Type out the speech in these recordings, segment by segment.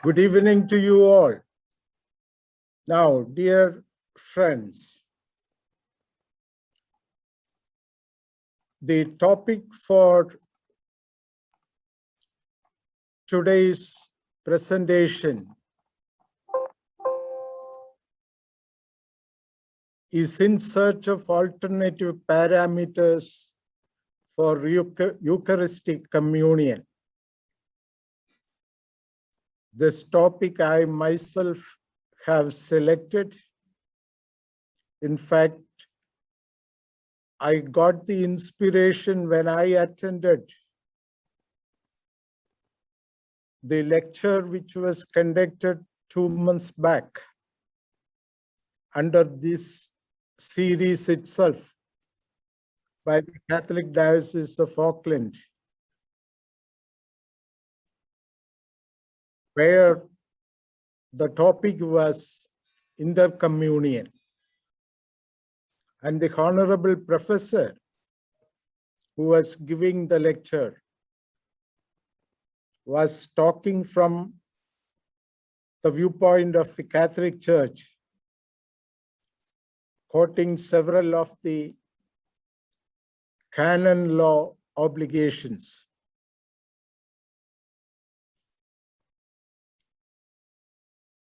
Good evening to you all. Now, dear friends, the topic for today's presentation is in search of alternative parameters for Eucharistic communion. This topic I myself have selected. In fact, I got the inspiration when I attended the lecture which was conducted 2 months back under this series itself by the Catholic Diocese of Auckland, where the topic was intercommunion. And the honorable professor who was giving the lecture was talking from the viewpoint of the Catholic Church, quoting several of the canon law obligations.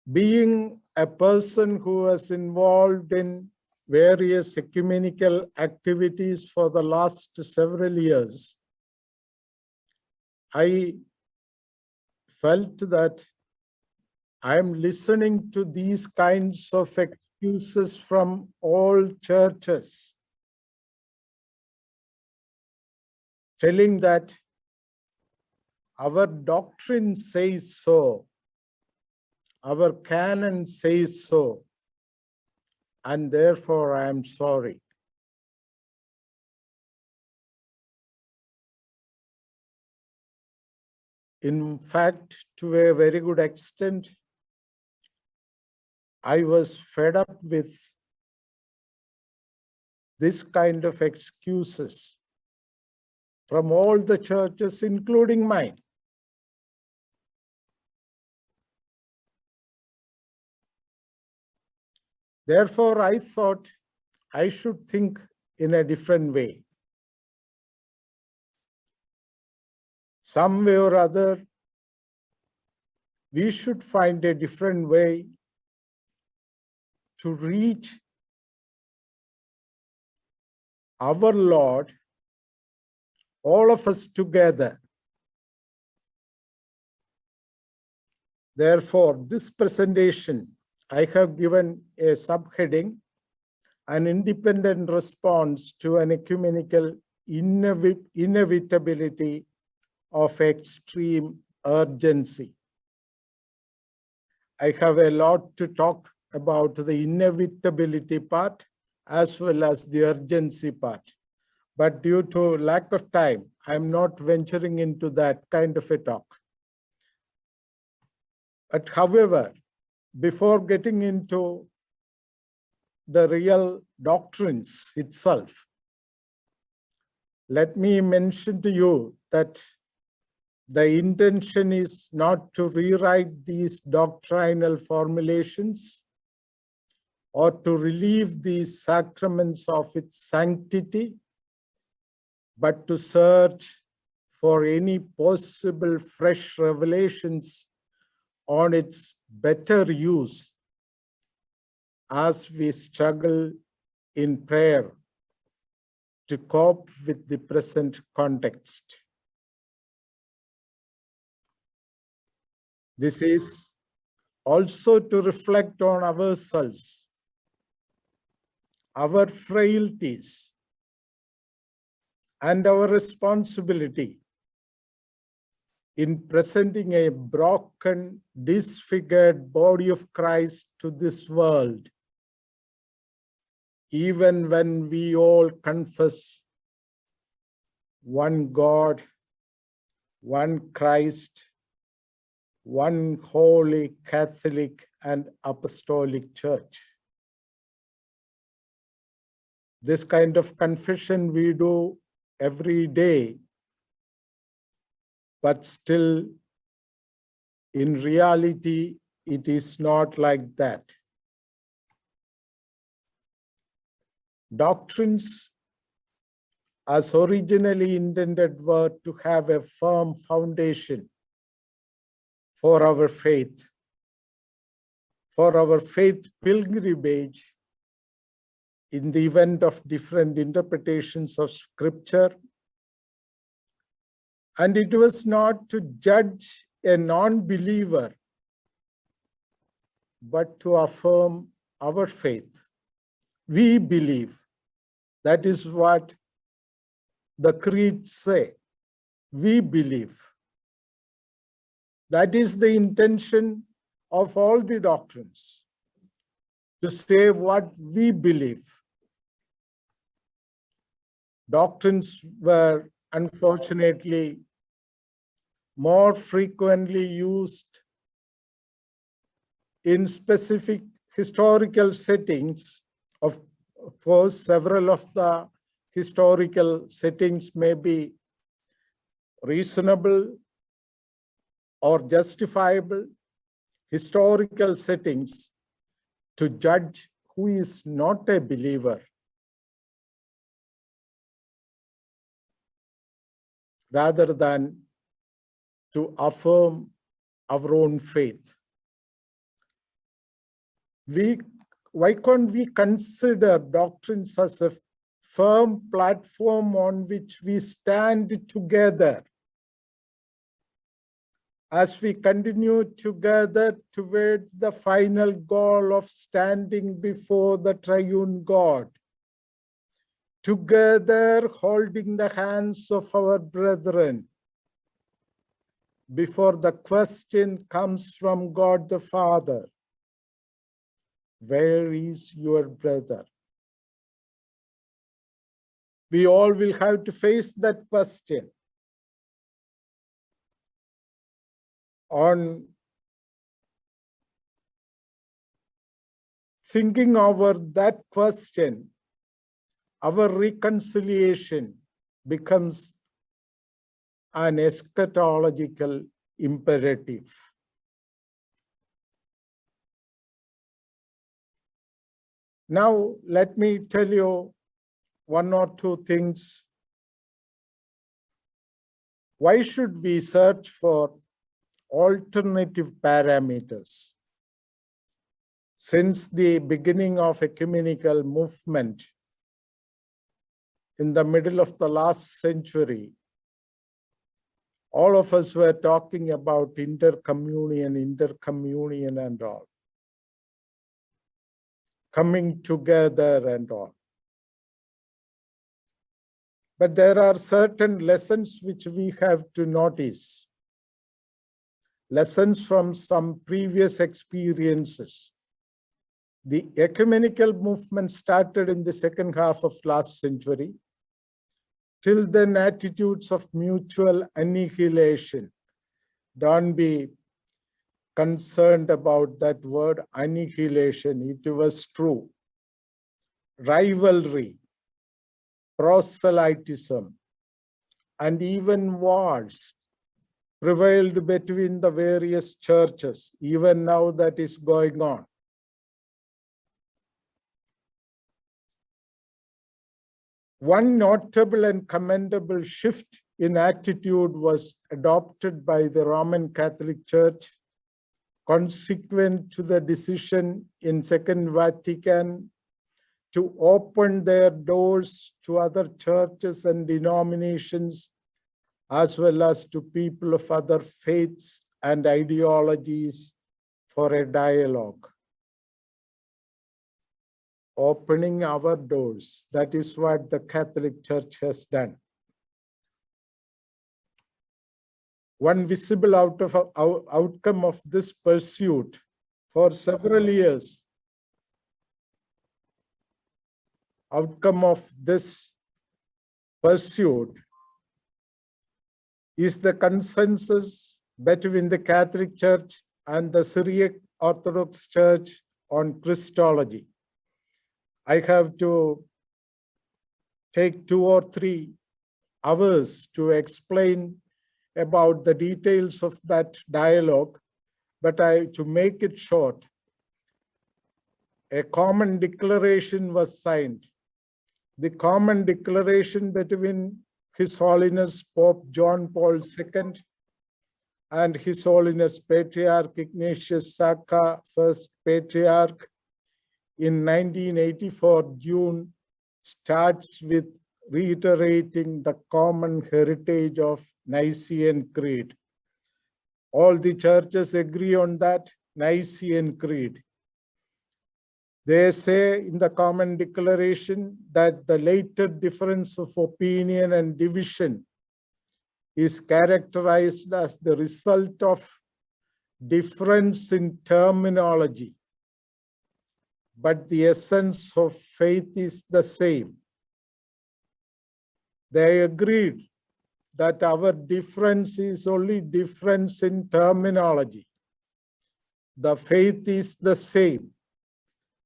Being a person who was involved in various ecumenical activities for the last several years, I felt that I am listening to these kinds of excuses from all churches, telling that our doctrine says so, our canon says so, and therefore I am sorry. In fact, to a very good extent, I was fed up with this kind of excuses from all the churches, including mine. Therefore, I thought I should think in a different way. Some way or other, we should find a different way to reach our Lord, all of us together. Therefore, this presentation, I have given a subheading, an independent response to an ecumenical inevitability of extreme urgency. I have a lot to talk about the inevitability part as well as the urgency part. But due to lack of time, I'm not venturing into that kind of a talk. But however, before getting into the real doctrines itself, let me mention to you that the intention is not to rewrite these doctrinal formulations or to relieve these sacraments of its sanctity, but to search for any possible fresh revelations on its better use as we struggle in prayer to cope with the present context. This is also to reflect on ourselves, our frailties, and our responsibility in presenting a broken, disfigured body of Christ to this world, even when we all confess one God, one Christ, one holy Catholic and Apostolic Church. This kind of confession we do every day, but still In reality, it is not like that. Doctrines, as originally intended, were to have a firm foundation for our faith pilgrimage in the event of different interpretations of scripture. And it was not to judge a non-believer, but to affirm our faith. We believe. That is what the creeds say. We believe. That is the intention of all the doctrines, to say what we believe. Doctrines were unfortunately more frequently used in specific historical settings. Of course, several of the historical settings may be reasonable or justifiable historical settings to judge who is not a believer, rather than to affirm our own faith. Why can't we consider doctrines as a firm platform on which we stand together as we continue together towards the final goal of standing before the triune God, together holding the hands of our brethren, before the question comes from God the Father, where is your brother? We all will have to face that question. On thinking over that question, our reconciliation becomes an eschatological imperative. Now, let me tell you one or two things. Why should we search for alternative parameters? Since the beginning of ecumenical movement in the middle of the last century, all of us were talking about intercommunion and all, coming together and all. But there are certain lessons which we have to notice. Lessons from some previous experiences. The ecumenical movement started in the second half of last century. Till then, attitudes of mutual annihilation. Don't be concerned about that word annihilation. It was true. Rivalry, proselytism, and even wars prevailed between the various churches. Even now that is going on. One notable and commendable shift in attitude was adopted by the Roman Catholic Church consequent to the decision in Second Vatican to open their doors to other churches and denominations, as well as to people of other faiths and ideologies for a dialogue. Opening our doors, that is what the Catholic Church has done. One visible outcome of this pursuit for several years, outcome of this pursuit is the consensus between the Catholic Church and the Syriac Orthodox Church on Christology. I have to take 2 or 3 hours to explain about the details of that dialogue, but to make it short, a common declaration was signed. The common declaration between His Holiness Pope John Paul II and His Holiness Patriarch Ignatius Saka, First Patriarch, in 1984 June, starts with reiterating the common heritage of Nicene Creed. All the churches agree on that Nicene Creed. They say in the common declaration that the later difference of opinion and division is characterized as the result of difference in terminology, but the essence of faith is the same. They agreed that our difference is only difference in terminology. The faith is the same.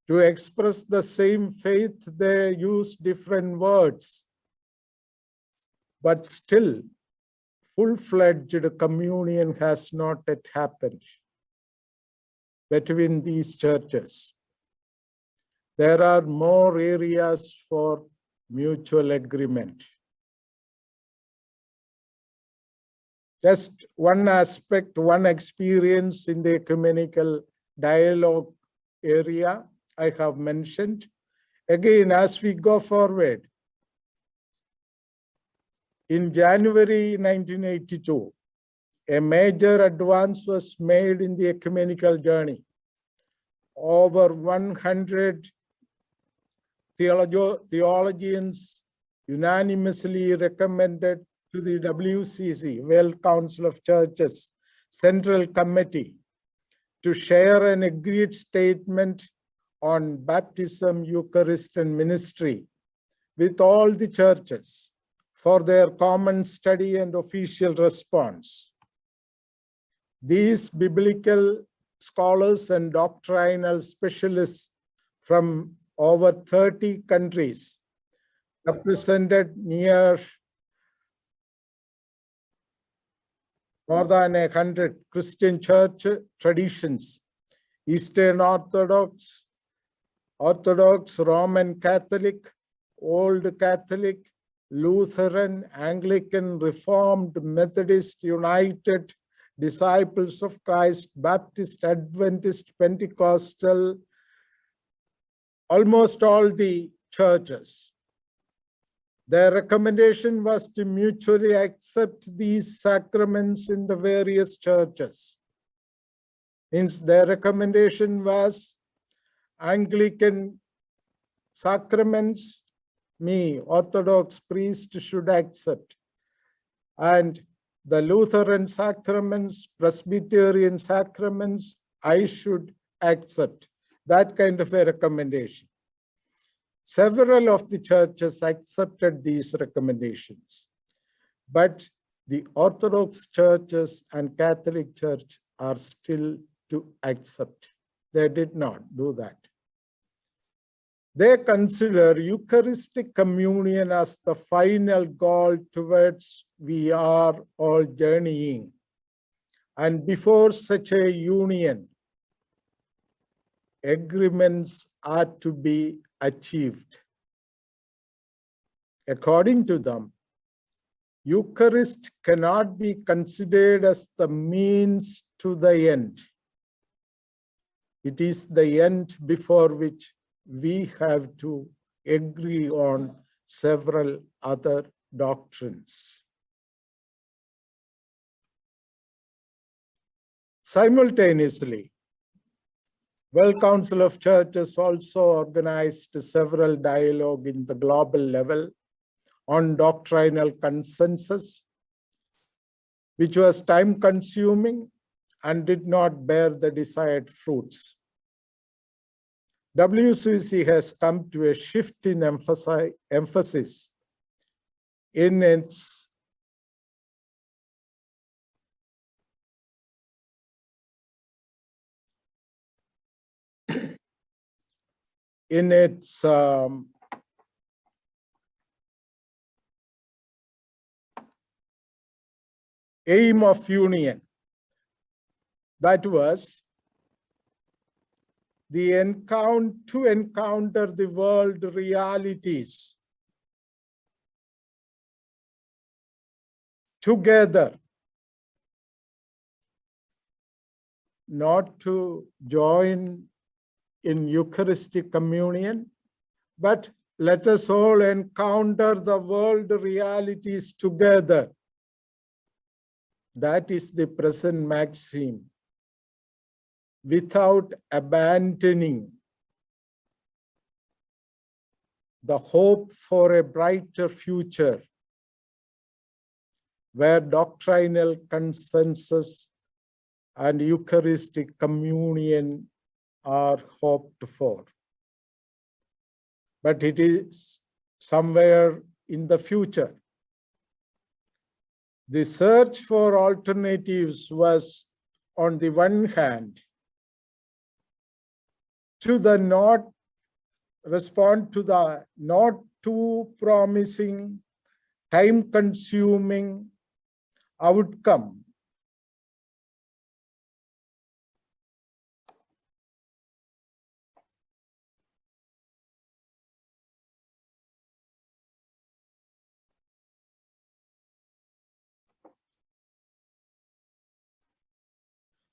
To express the same faith, they use different words, but still, full-fledged communion has not yet happened between these churches. There are more areas for mutual agreement. Just one aspect, one experience in the ecumenical dialogue area I have mentioned. Again, as we go forward, in January 1982, a major advance was made in the ecumenical journey. Over 100 theologians unanimously recommended to the WCC, World Council of Churches, Central Committee, to share an agreed statement on baptism, Eucharist, and ministry with all the churches for their common study and official response. These biblical scholars and doctrinal specialists from over 30 countries represented near more than 100 Christian church traditions: Eastern Orthodox, Orthodox, Roman Catholic, Old Catholic, Lutheran, Anglican, Reformed, Methodist, United, Disciples of Christ, Baptist, Adventist, Pentecostal, almost all the churches. Their recommendation was to mutually accept these sacraments in the various churches. Hence, their recommendation was Anglican sacraments, me, Orthodox priest, should accept. And the Lutheran sacraments, Presbyterian sacraments, I should accept. That kind of a recommendation. Several of the churches accepted these recommendations, but the Orthodox churches and Catholic Church are still to accept. They did not do that. They consider Eucharistic communion as the final goal towards we are all journeying. And before such a union, agreements are to be achieved. According to them, Eucharist cannot be considered as the means to the end. It is the end before which we have to agree on several other doctrines. Simultaneously, World Council of Churches also organized several dialogue in the global level on doctrinal consensus, which was time-consuming and did not bear the desired fruits. WCC has come to a shift in emphasis in its aim of union. That was to encounter the world realities together, not to join in Eucharistic communion, but let us all encounter the world realities together. That is the present maxim, without abandoning the hope for a brighter future, where doctrinal consensus and Eucharistic communion are hoped for. But it is somewhere in the future. The search for alternatives was, on the one hand, to the not respond to the not too promising, time-consuming outcome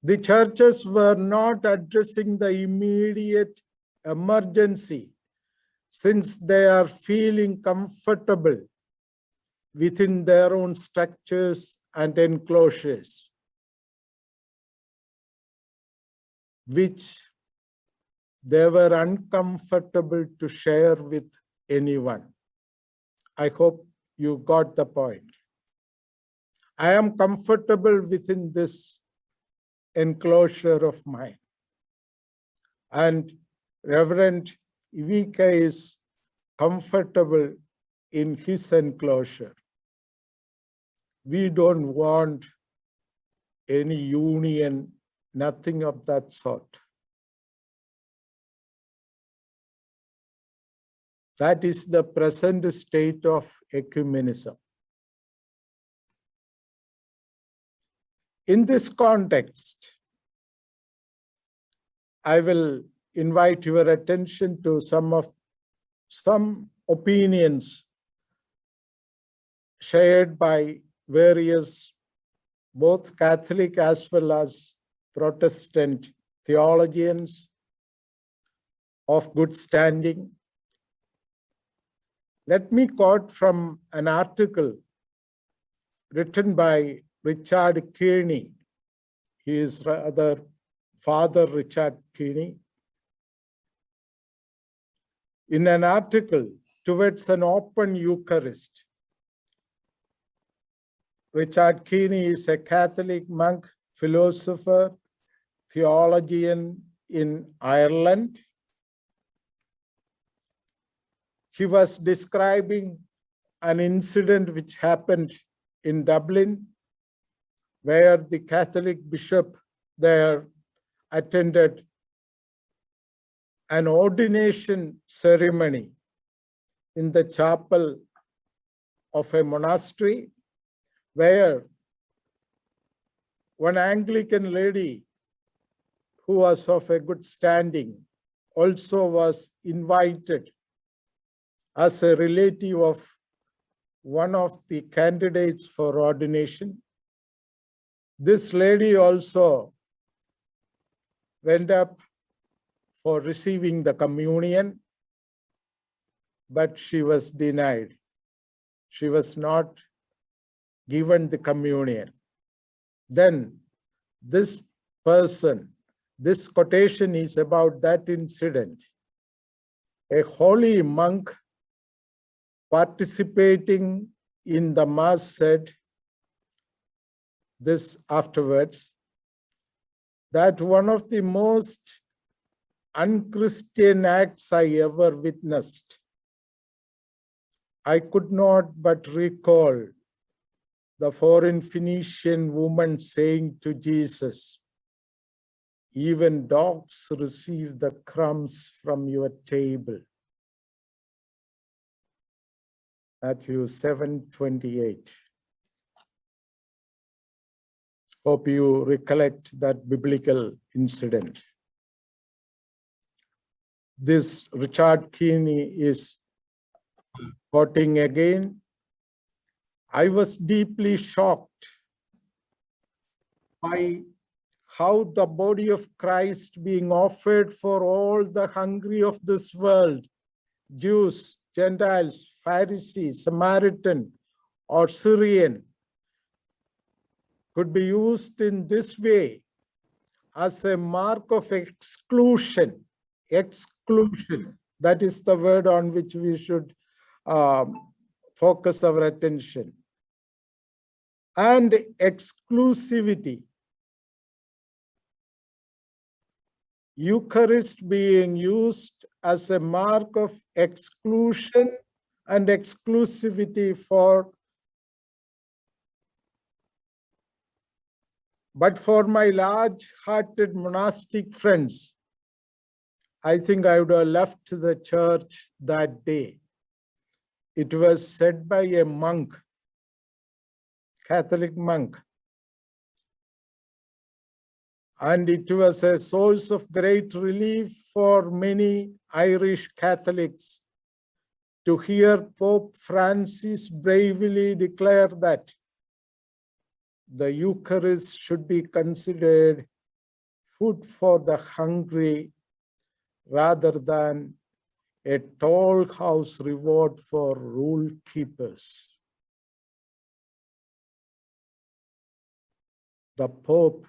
the churches were not addressing the immediate emergency, since they are feeling comfortable within their own structures and enclosures, which they were uncomfortable to share with anyone. I hope you got the point. I am comfortable within this enclosure of mine, and Reverend Ivica is comfortable in his enclosure. We don't want any union, nothing of that sort. That is the present state of ecumenism. In this context, I will invite your attention to some opinions shared by various, both Catholic as well as Protestant theologians of good standing. Let me quote from an article written by Richard Kearney. He is rather Father Richard Kearney. In an article, Towards an Open Eucharist, Richard Kearney is a Catholic monk, philosopher, theologian in Ireland. He was describing an incident which happened in Dublin, where the Catholic bishop there attended an ordination ceremony in the chapel of a monastery, where one Anglican lady who was of a good standing also was invited as a relative of one of the candidates for ordination. This lady also went up for receiving the communion, but she was denied. She was not given the communion. Then this person, this quotation is about that incident. A holy monk participating in the Mass said this afterwards, that one of the most unchristian acts I ever witnessed. I could not but recall the foreign Phoenician woman saying to Jesus, "Even dogs receive the crumbs from your table." Matthew 7:28. Hope you recollect that biblical incident. This Richard Keeney is quoting again. I was deeply shocked by how the body of Christ being offered for all the hungry of this world, Jews, Gentiles, Pharisees, Samaritan, or Syrian, could be used in this way as a mark of exclusion. Exclusion, that is the word on which we should focus our attention. And exclusivity. Eucharist being used as a mark of exclusion and exclusivity but for my large-hearted monastic friends, I think I would have left the church that day. It was said by a monk, Catholic monk, and it was a source of great relief for many Irish Catholics to hear Pope Francis bravely declare that the Eucharist should be considered food for the hungry rather than a toll house reward for rule keepers. The Pope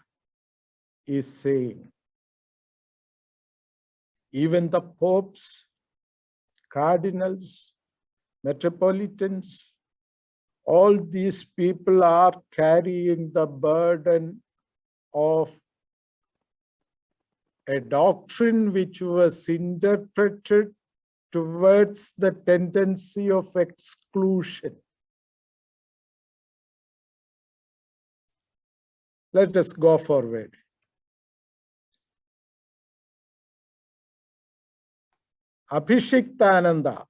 is saying, even the popes, cardinals, metropolitans, all these people are carrying the burden of a doctrine which was interpreted towards the tendency of exclusion. Let us go forward. Abhishektananda.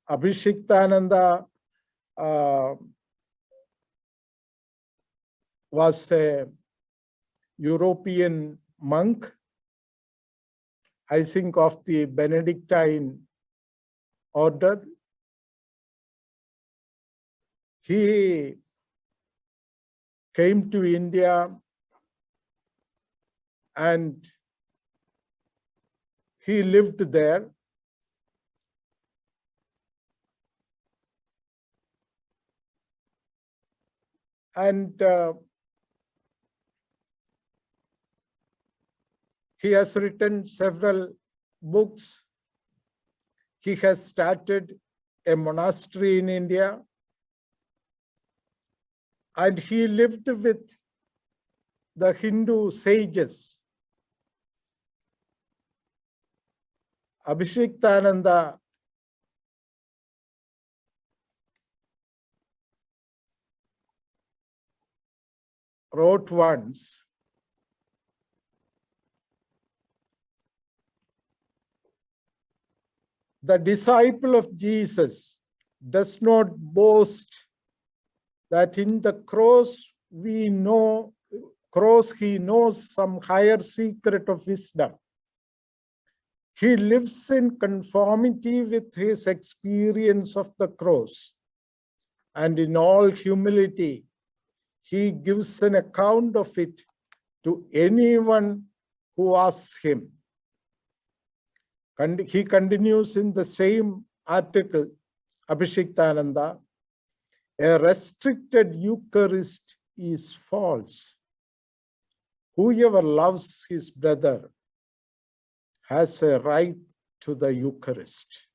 Abhishektananda was a European monk, I think of the Benedictine order. He came to India and he lived there. And he has written several books. He has started a monastery in India. And he lived with the Hindu sages. Abhishektananda wrote once, the disciple of Jesus does not boast that in the cross he knows some higher secret of wisdom. He lives in conformity with his experience of the cross, and in all humility, he gives an account of it to anyone who asks him. And he continues in the same article, Abhishektananda, a restricted Eucharist is false. Whoever loves his brother has a right to the Eucharist.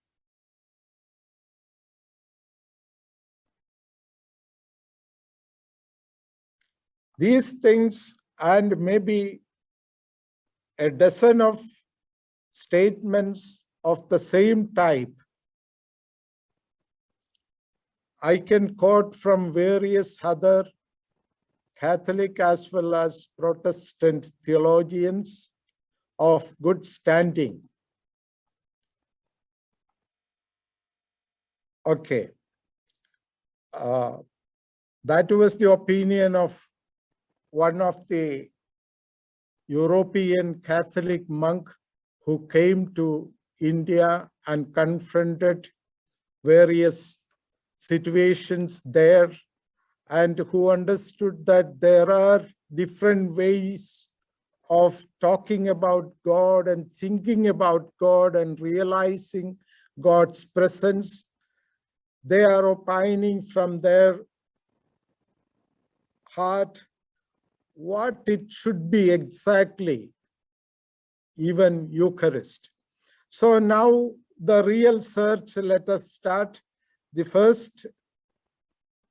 These things, and maybe a dozen of statements of the same type, I can quote from various other Catholic as well as Protestant theologians of good standing. Okay. That was the opinion of one of the European Catholic monk who came to India and confronted various situations there, and who understood that there are different ways of talking about God and thinking about God and realizing God's presence. They are opining from their heart what it should be exactly, even Eucharist. So now the real search, let us start. The first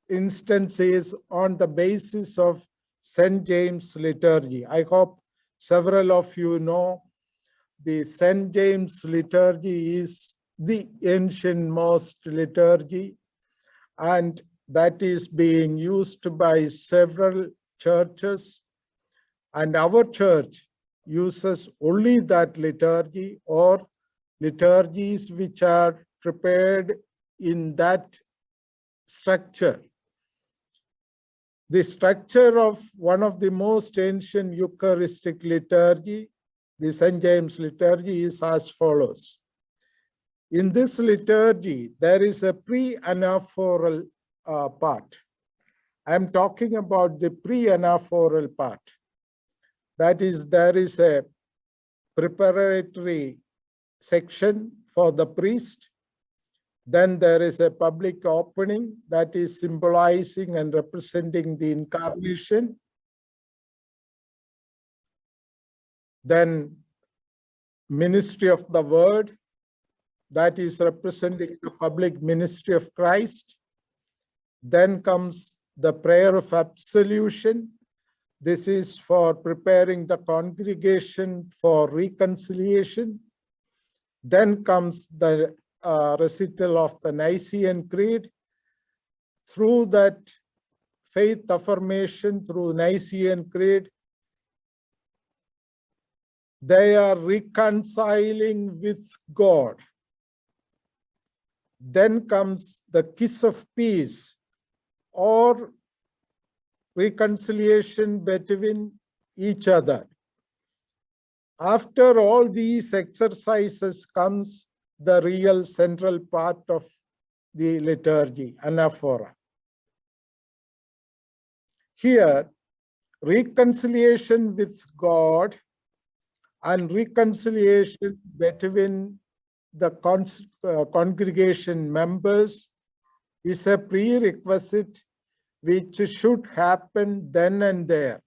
instance is on the basis of St. James liturgy. I hope several of you know the St. James liturgy is the ancient-most liturgy, and that is being used by several churches, and our church uses only that liturgy or liturgies which are prepared in that structure. The structure of one of the most ancient Eucharistic liturgy, the St. James liturgy, is as follows. In this liturgy, there is a pre-anaphoral part. I'm talking about the pre-anaphoral part. That is, there is a preparatory section for the priest. Then there is a public opening that is symbolizing and representing the incarnation. Then ministry of the word, that is representing the public ministry of Christ. Then comes the prayer of absolution. This is for preparing the congregation for reconciliation. Then comes the recital of the Nicene Creed. Through that faith affirmation, through Nicene Creed, they are reconciling with God. Then comes the kiss of peace, or reconciliation between each other. After all these exercises comes the real central part of the liturgy, anaphora. Here, reconciliation with God and reconciliation between the congregation members is a prerequisite which should happen then and there.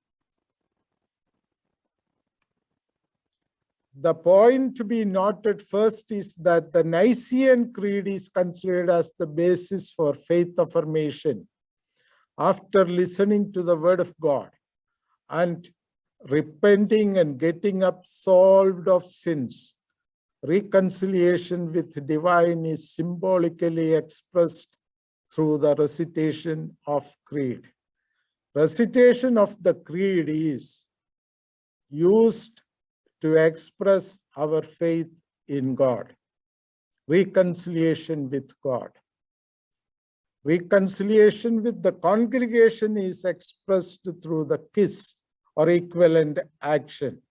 The point to be noted first is that the Nicene Creed is considered as the basis for faith affirmation. After listening to the word of God and repenting and getting absolved of sins, reconciliation with divine is symbolically expressed through the recitation of creed. Recitation of the creed is used to express our faith in God. Reconciliation with God. Reconciliation with the congregation is expressed through the kiss or equivalent action.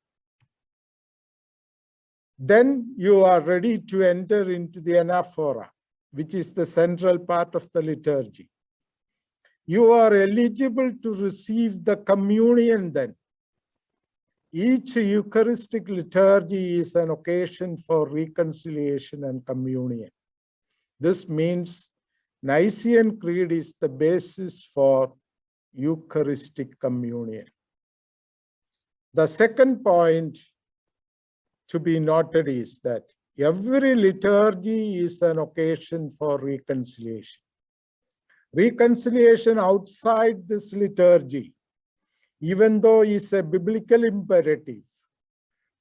Then you are ready to enter into the anaphora, which is the central part of the liturgy. You are eligible to receive the communion then. Each Eucharistic liturgy is an occasion for reconciliation and communion. This means Nicene Creed is the basis for Eucharistic communion. The second point to be noted is that every liturgy is an occasion for reconciliation. Reconciliation outside this liturgy, even though it's a biblical imperative,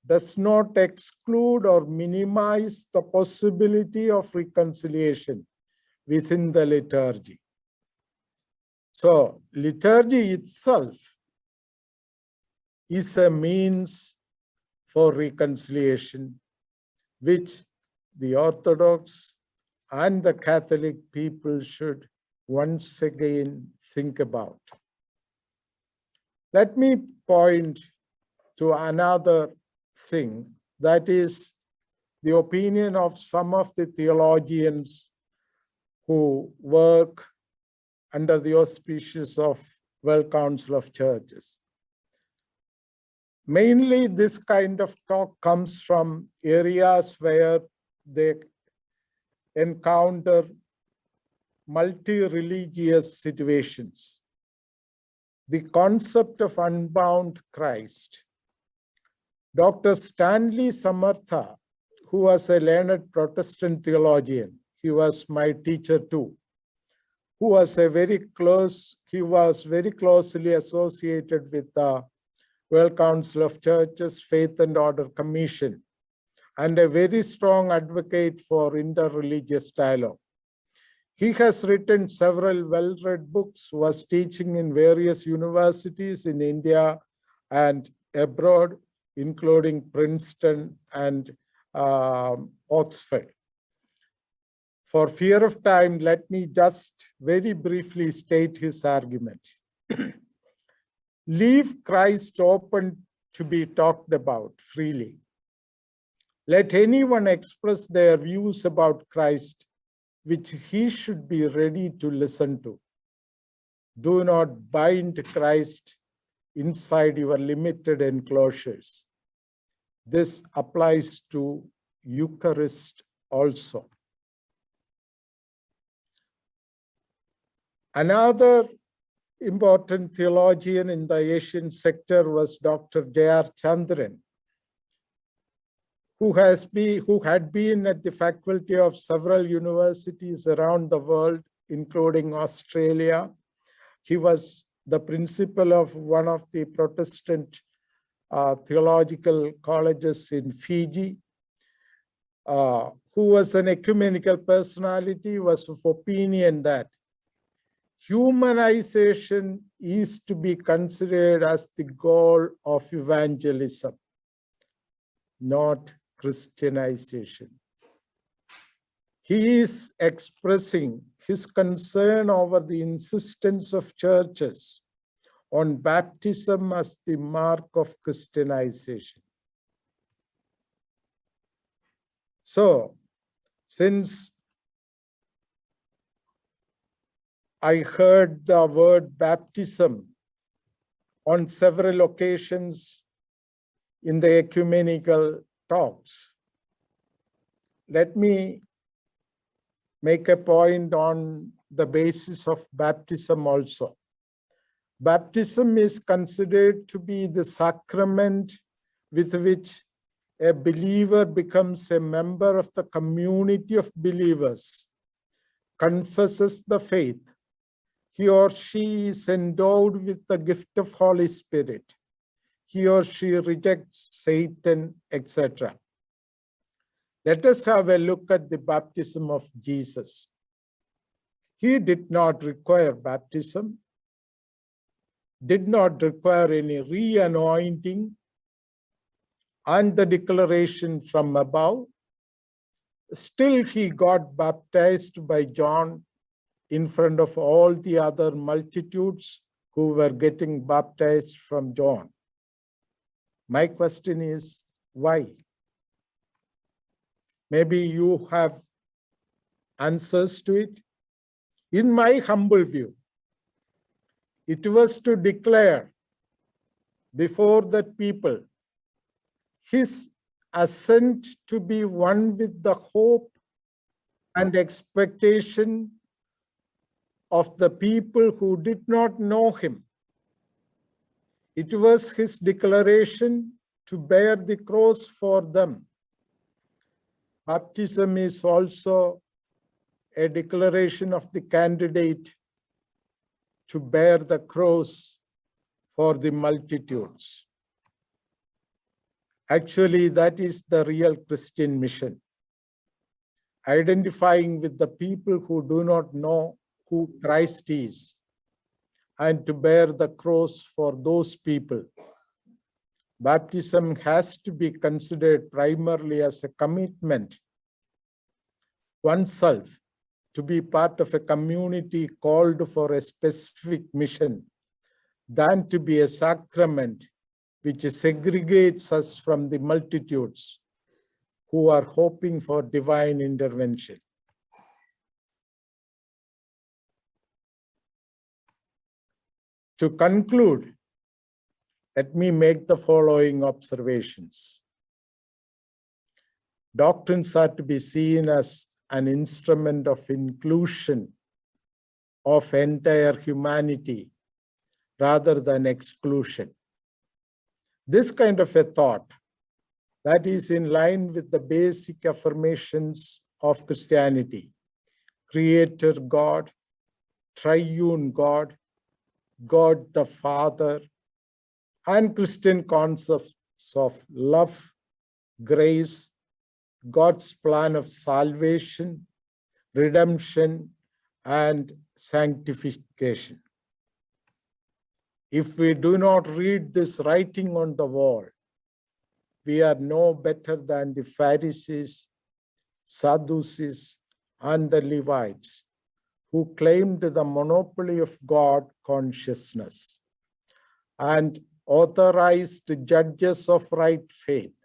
does not exclude or minimize the possibility of reconciliation within the liturgy. So, liturgy itself is a means for reconciliation, which the Orthodox and the Catholic people should once again think about. Let me point to another thing, that is the opinion of some of the theologians who work under the auspices of World Council of Churches. Mainly this kind of talk comes from areas where they encounter multi-religious situations. The concept of unbound Christ. Dr. Stanley Samartha, who was a learned Protestant theologian, he was my teacher too, he was very closely associated with the World Council of Churches Faith and Order Commission, and a very strong advocate for interreligious dialogue. He has written several well-read books, was teaching in various universities in India and abroad, including Princeton and Oxford. For fear of time, let me just very briefly state his argument. Leave Christ open to be talked about freely. Let anyone express their views about Christ, which he should be ready to listen to. Do not bind Christ inside your limited enclosures. This applies to Eucharist also. Another important theologian in the Asian sector was Dr. J.R. Chandran, who had been at the faculty of several universities around the world, including Australia. He was the principal of one of the Protestant theological colleges in Fiji, who was an ecumenical personality, was of opinion that humanization is to be considered as the goal of evangelism, not Christianization. He is expressing his concern over the insistence of churches on baptism as the mark of Christianization. So, since I heard the word baptism on several occasions in the ecumenical talks, let me make a point on the basis of baptism also. Baptism is considered to be the sacrament with which a believer becomes a member of the community of believers, confesses the faith. He or she is endowed with the gift of Holy Spirit. He or she rejects Satan, etc. Let us have a look at the baptism of Jesus. He did not require baptism, did not require any re-anointing, and the declaration from above. Still, he got baptized by John in front of all the other multitudes who were getting baptized from John. My question is, why? Maybe you have answers to it. In my humble view, it was to declare before that people his assent to be one with the hope and expectation of the people who did not know him. It was his declaration to bear the cross for them. Baptism is also a declaration of the candidate to bear the cross for the multitudes. Actually, that is the real Christian mission. Identifying with the people who do not know who Christ is, and to bear the cross for those people. Baptism has to be considered primarily as a commitment oneself to be part of a community called for a specific mission, than to be a sacrament which segregates us from the multitudes who are hoping for divine intervention. To conclude, let me make the following observations. Doctrines are to be seen as an instrument of inclusion of entire humanity rather than exclusion. This kind of a thought that is in line with the basic affirmations of Christianity: Creator God, Triune God, God the Father, and Christian concepts of love, grace, God's plan of salvation, redemption, and sanctification. If we do not read this writing on the wall, we are no better than the Pharisees, Sadducees, and the Levites, who claimed the monopoly of God consciousness and authorized judges of right faith,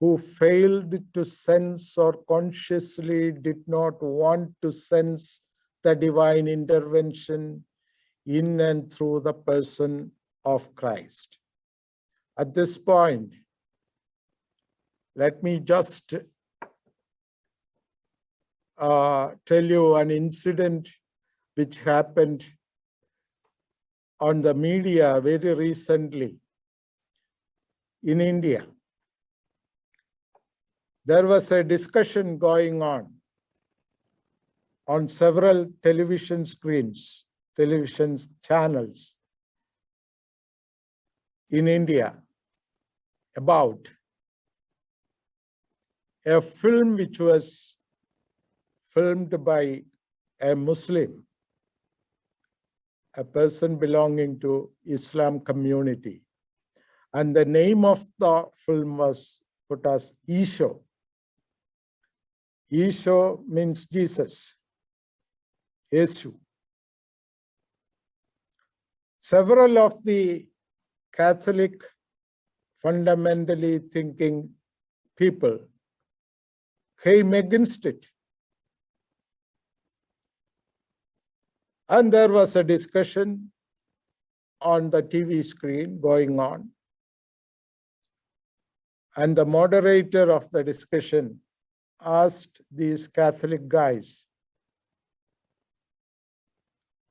who failed to sense or consciously did not want to sense the divine intervention in and through the person of Christ. At this point, let me just tell you an incident which happened on the media very recently in India. There was a discussion going on several television screens, television channels in India about a film which was filmed by a Muslim, a person belonging to Islam community. And the name of the film was put as Isho. Isho means Jesus, Yesu. Several of the Catholic fundamentally thinking people came against it. And there was a discussion on the TV screen going on. And the moderator of the discussion asked these Catholic guys,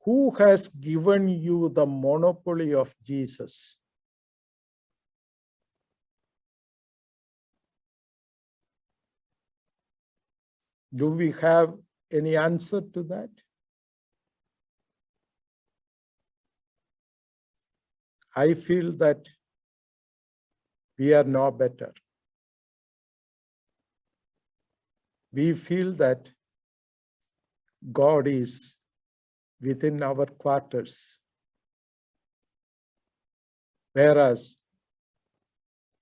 who has given you the monopoly of Jesus? Do we have any answer to that? I feel that we are no better. We feel that God is within our quarters, whereas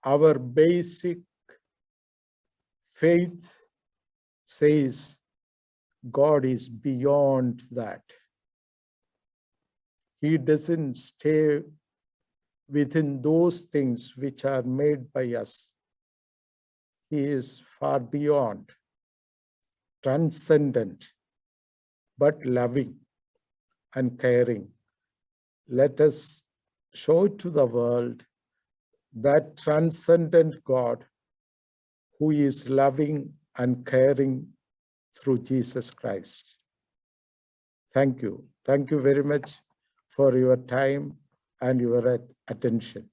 our basic faith says God is beyond that. He doesn't stay within those things which are made by us. He is far beyond, transcendent, but loving and caring. Let us show to the world that transcendent God who is loving and caring through Jesus Christ. Thank you. Thank you very much for your time and your attention.